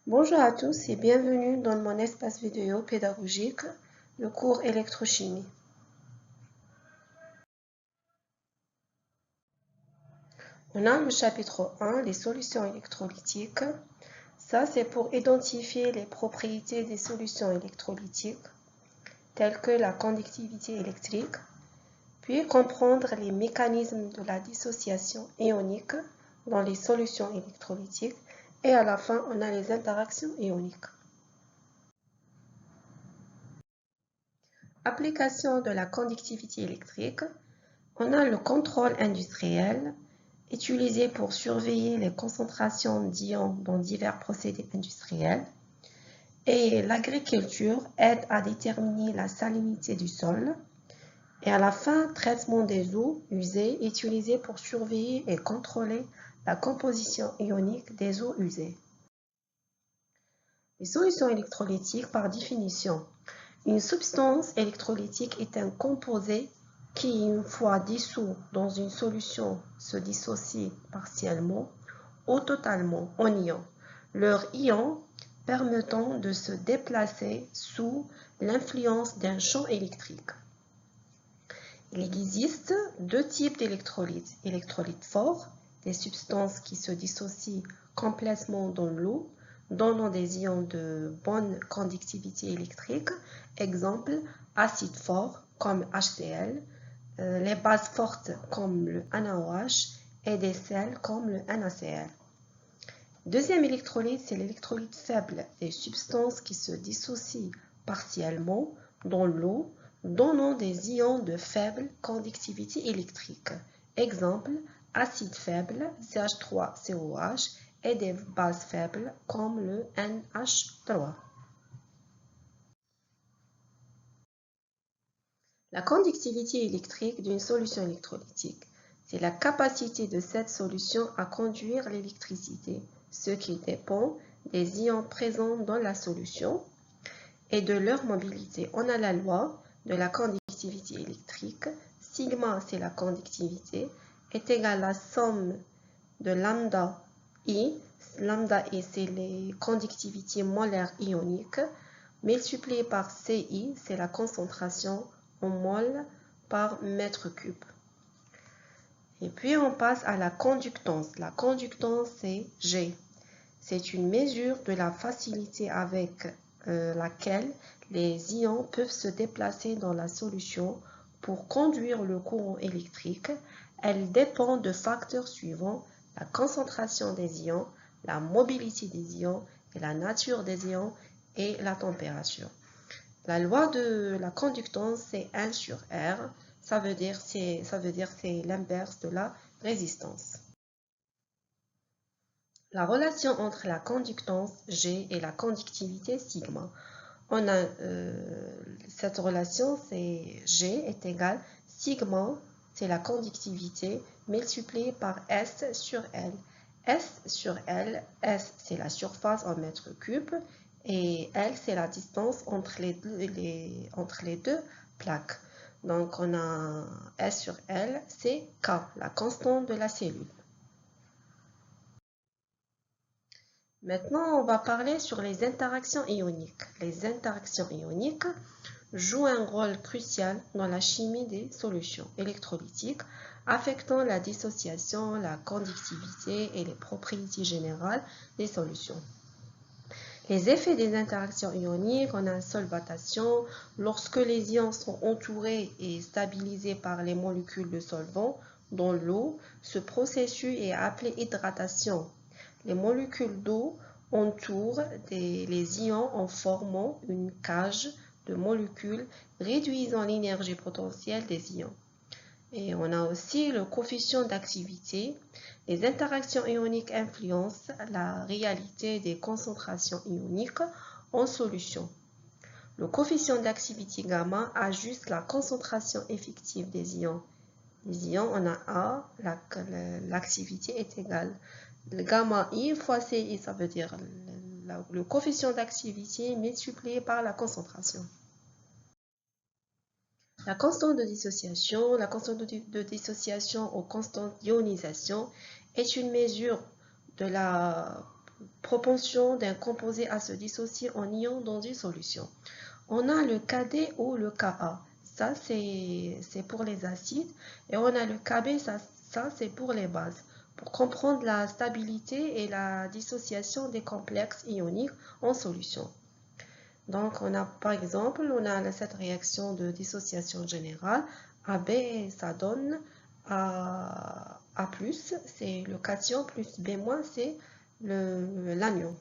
Bonjour à tous et bienvenue dans mon espace vidéo pédagogique, le cours électrochimie. On a le chapitre 1, les solutions électrolytiques. Ça, c'est pour identifier les propriétés des solutions électrolytiques, telles que la conductivité électrique, puis comprendre les mécanismes de la dissociation ionique dans les solutions électrolytiques, et à la fin, on a les interactions ioniques. Application de la conductivité électrique. On a le contrôle industriel, utilisé pour surveiller les concentrations d'ions dans divers procédés industriels. Et l'agriculture aide à déterminer la salinité du sol. Et à la fin, traitement des eaux usées, utilisé pour surveiller et contrôler la composition ionique des eaux usées. Les solutions électrolytiques, par définition. Une substance électrolytique est un composé qui, une fois dissous dans une solution, se dissocie partiellement ou totalement en ions, leurs ions permettant de se déplacer sous l'influence d'un champ électrique. Il existe deux types d'électrolytes. Électrolytes forts, des substances qui se dissocient complètement dans l'eau, donnant des ions de bonne conductivité électrique. Exemple, acide fort comme HCl, les bases fortes comme le NaOH et des sels comme le NaCl. Deuxième électrolyte, c'est l'électrolyte faible, des substances qui se dissocient partiellement dans l'eau, donnant des ions de faible conductivité électrique. Exemple, acide faible, CH3COH, et des bases faibles comme le NH3. La conductivité électrique d'une solution électrolytique, c'est la capacité de cette solution à conduire l'électricité, ce qui dépend des ions présents dans la solution et de leur mobilité. On a la loi de la conductivité électrique. Sigma, c'est la conductivité, est égale à la somme de lambda I. Lambda I, c'est les conductivités molaires ioniques, multiplié par Ci, c'est la concentration en mol par mètre cube. Et puis on passe à la conductance. La conductance, c'est G. C'est une mesure de la facilité avec laquelle les ions peuvent se déplacer dans la solution pour conduire le courant électrique. Elle dépend de facteurs suivants: la concentration des ions, la mobilité des ions, et la nature des ions et la température. La loi de la conductance, c'est 1 sur R. Ça veut dire c'est l'inverse de la résistance. La relation entre la conductance G et la conductivité sigma. On a cette relation, c'est G est égal sigma, c'est la conductivité multipliée par S sur L. S sur L, S c'est la surface en mètres cubes et L c'est la distance entre les deux plaques. Donc on a S sur L, c'est K, la constante de la cellule. Maintenant, on va parler sur les interactions ioniques. Les interactions ioniques jouent un rôle crucial dans la chimie des solutions électrolytiques, affectant la dissociation, la conductivité et les propriétés générales des solutions. Les effets des interactions ioniques en une solvatation, lorsque les ions sont entourés et stabilisés par les molécules de solvant dans l'eau, ce processus est appelé hydratation. Les molécules d'eau entourent les ions en formant une cage de molécules réduisant l'énergie potentielle des ions. Et on a aussi le coefficient d'activité. Les interactions ioniques influencent la réalité des concentrations ioniques en solution. Le coefficient d'activité gamma ajuste la concentration effective des ions. Les ions, on a A, l'activité est égale. Le gamma I fois Ci, ça veut dire le coefficient d'activité multiplié par la concentration. La constante de dissociation, la constante de dissociation ou constante d'ionisation est une mesure de la propension d'un composé à se dissocier en ion dans une solution. On a le Kd ou le Ka. Ça, c'est pour les acides. Et on a le Kb, ça c'est pour les bases. Pour comprendre la stabilité et la dissociation des complexes ioniques en solution. Donc, on a par exemple, on a cette réaction de dissociation générale. AB, ça donne A+, c'est le cation, plus B-, c'est l'anion.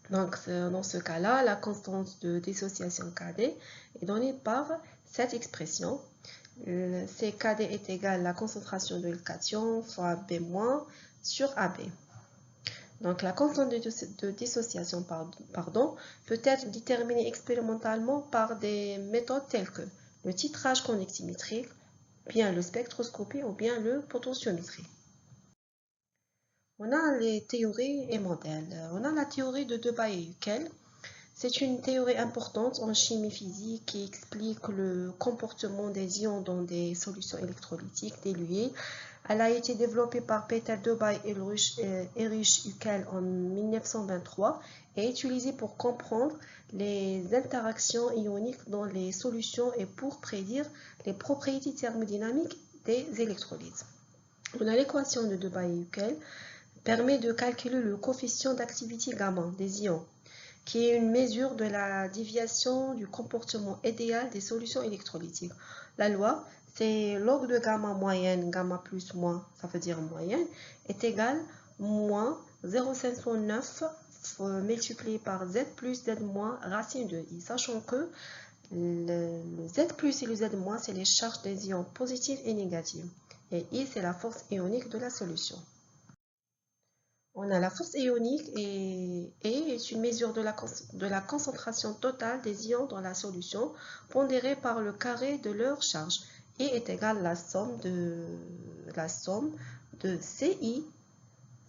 Donc, dans ce cas-là, la constante de dissociation Kd est donnée par cette expression. C'est Kd est égal à la concentration de cation fois B- sur AB. Donc, la constante de dissociation peut être déterminée expérimentalement par des méthodes telles que le titrage convectimétrique, bien le spectroscopie ou bien le potentiométrie. On a les théories et modèles. On a la théorie de Debye et Huckel. C'est une théorie importante en chimie physique qui explique le comportement des ions dans des solutions électrolytiques diluées. Elle a été développée par Peter Debye et Erich Huckel en 1923 et utilisée pour comprendre les interactions ioniques dans les solutions et pour prédire les propriétés thermodynamiques des électrolytes. On a l'équation de Debye et Huckel permet de calculer le coefficient d'activité gamma des ions, qui est une mesure de la déviation du comportement idéal des solutions électrolytiques. La loi, c'est log de gamma moyenne, gamma plus moins, ça veut dire moyenne, est égal moins 0,509 multiplié par z plus z moins racine de i, sachant que le z plus et le z moins, c'est les charges des ions positives et négatives. Et i, c'est la force ionique de la solution. On a la force ionique et est une mesure de la concentration totale des ions dans la solution pondérée par le carré de leur charge et est égale à la somme de CI,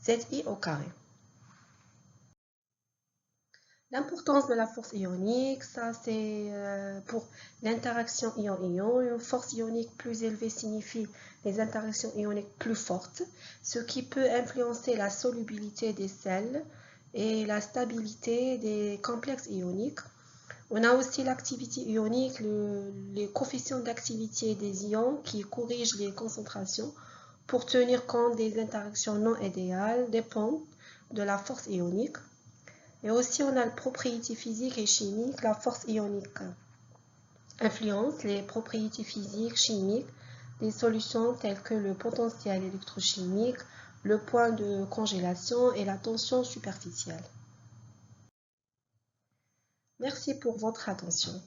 ZI au carré. L'importance de la force ionique, ça c'est pour l'interaction ion-ion. Une force ionique plus élevée signifie les interactions ioniques plus fortes, ce qui peut influencer la solubilité des sels et la stabilité des complexes ioniques. On a aussi l'activité ionique, les coefficients d'activité des ions qui corrigent les concentrations pour tenir compte des interactions non idéales dépendent de la force ionique. Et aussi, on a les propriétés physiques et chimiques. La force ionique influence les propriétés physiques, chimiques des solutions telles que le potentiel électrochimique, le point de congélation et la tension superficielle. Merci pour votre attention.